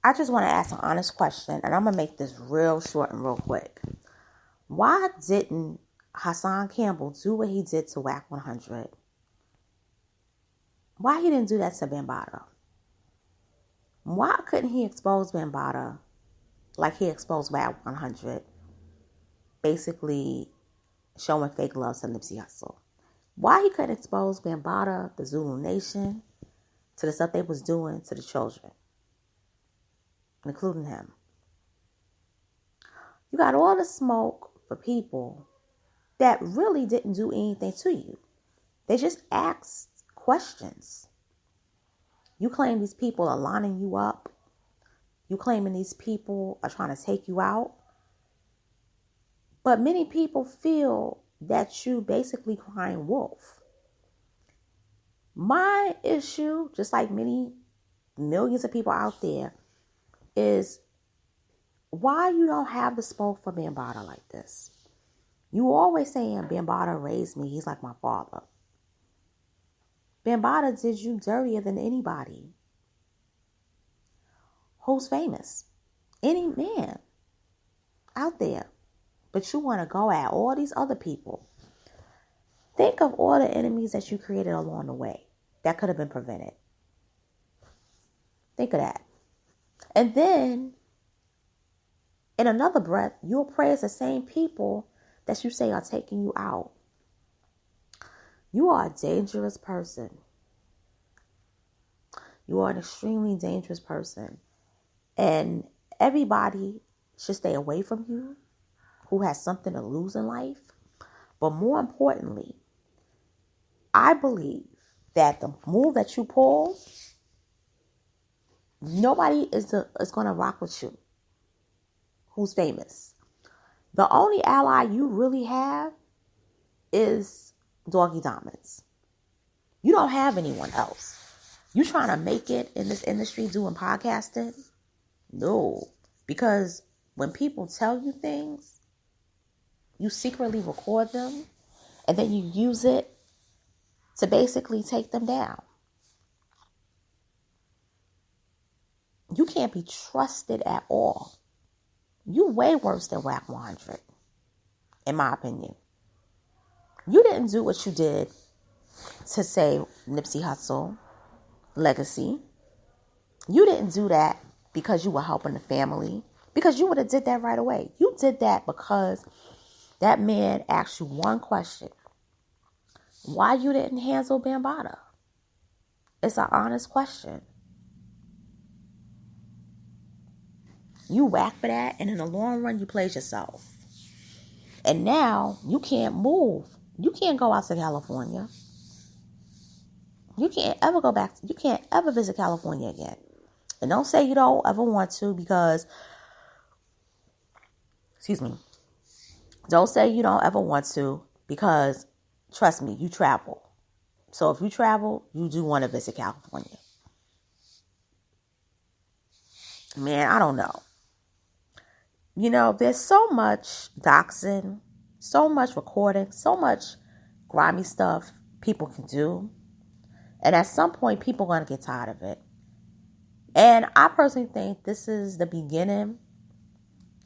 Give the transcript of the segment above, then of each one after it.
I just want to ask an honest question, and I'm going to make this real short and real quick. Why didn't Hassan Campbell do what he did to Wack 100? Why he didn't do that to Bambaataa? Why couldn't he expose Bambaataa like he exposed Wack 100? Basically showing fake love to Nipsey Hussle. Why he couldn't expose Bambaataa, the Zulu Nation, to the stuff they was doing to the children, including him. You got all the smoke for people that really didn't do anything to you. They just asked questions. You claim these people are lining you up. You claiming these people are trying to take you out. But many people feel that you basically crying wolf. My issue, just like many millions of people out there, is why you don't have the smoke for Bambaataa like this. You always saying Bambaataa raised me. He's like my father. Bambaataa did you dirtier than anybody who's famous. Any man out there. But you want to go at all these other people. Think of all the enemies that you created along the way that could have been prevented. Think of that. And then, in another breath, you'll praise the same people that you say are taking you out. You are a dangerous person. You are an extremely dangerous person. And everybody should stay away from you who has something to lose in life. But more importantly, I believe that the move that you pull, nobody is going to rock with you who's famous. The only ally you really have is Doggy Diamonds. You don't have anyone else. You trying to make it in this industry doing podcasting? No. Because when people tell you things, you secretly record them, and then you use it to basically take them down. You can't be trusted at all. You way worse than Wack 100, in my opinion. You didn't do what you did to save Nipsey Hussle legacy. You didn't do that because you were helping the family, because you would have did that right away. You did that because that man asked you one question. Why you didn't handle Bambaataa? It's an honest question. You whack for that, and in the long run, you played yourself. And now, you can't move. You can't go out to California. You can't ever go back. You can't ever visit California again. And don't say you don't ever want to because, don't say you don't ever want to because, trust me, you travel. So if you travel, you do want to visit California. Man, I don't know. You know, there's so much doxing, so much recording, so much grimy stuff people can do. And at some point, people are going to get tired of it. And I personally think this is the beginning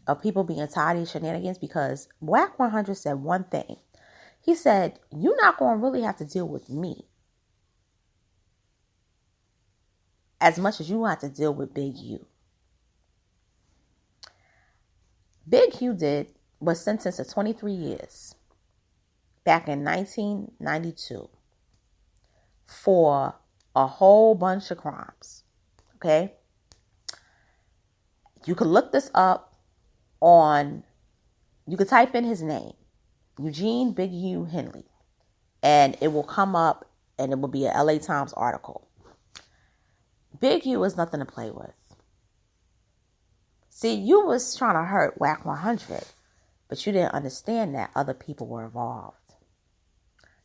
of people being tired of shenanigans, because Wack 100 said one thing. He said, you're not going to really have to deal with me as much as you have to deal with Big U. Big U was sentenced to 23 years back in 1992 for a whole bunch of crimes. Okay? You could look this up you could type in his name, Eugene Big U Henley, and it will come up and it will be a LA Times article. Big U is nothing to play with. See, you was trying to hurt Wack 100, but you didn't understand that other people were involved.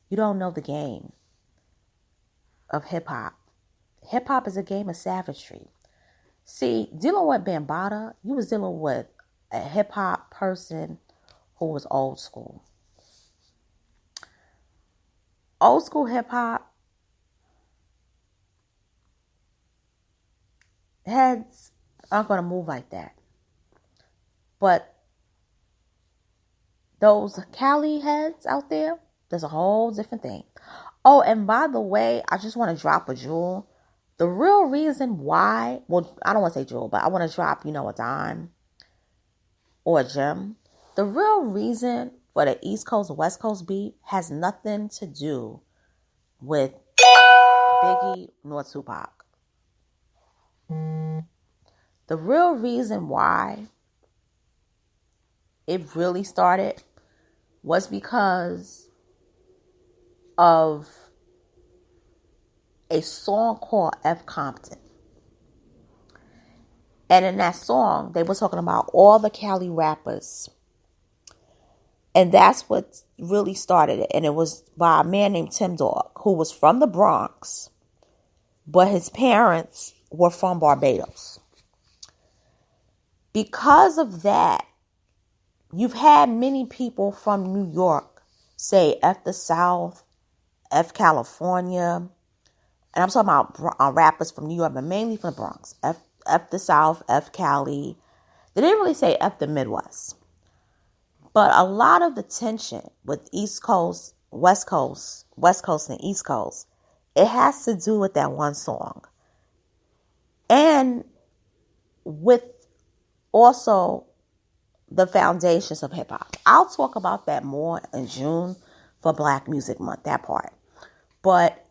You don't know the game of hip-hop. Hip-hop is a game of savagery. See, dealing with Bambaataa, you was dealing with a hip-hop person who was old school. Old school hip-hop has aren't going to move like that. But those Cali heads out there, there's a whole different thing. Oh, and by the way, I just want to drop a jewel. The real reason why, well, I don't want to say jewel, but I want to drop, a dime or a gem. The real reason for the East Coast, West Coast beef has nothing to do with Biggie nor Tupac. The real reason why it really started was because of a song called F. Compton. And in that song, they were talking about all the Cali rappers. And that's what really started it. And it was by a man named Tim Dog, who was from the Bronx, but his parents were from Barbados. Because of that, you've had many people from New York say F the South, F California. And I'm talking about rappers from New York, but mainly from the Bronx. F the South, F Cali. They didn't really say F the Midwest. But a lot of the tension with East Coast, West Coast, and East Coast, it has to do with that one song. And with also the foundations of hip hop. I'll talk about that more in June for Black Music Month, that part. But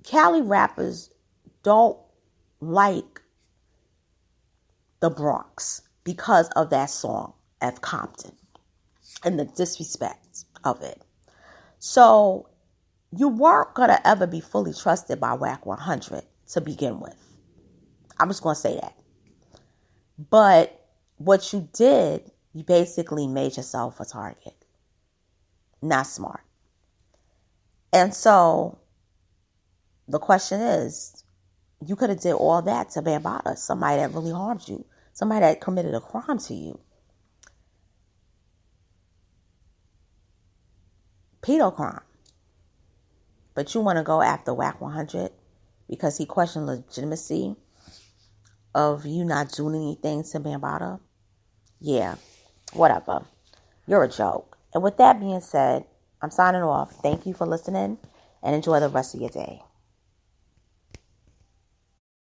Cali rappers don't like the Bronx because of that song, F. Compton, and the disrespect of it. So you weren't going to ever be fully trusted by Wack 100 to begin with. I'm just going to say that. But what you did, you basically made yourself a target. Not smart. And so the question is, you could have did all that to Bambaataa, somebody that really harmed you, somebody that committed a crime to you. Pedo crime. But you want to go after Wack 100 because he questioned legitimacy of you not doing anything to Bambaataa? Yeah, whatever. You're a joke. And with that being said, I'm signing off. Thank you for listening and enjoy the rest of your day.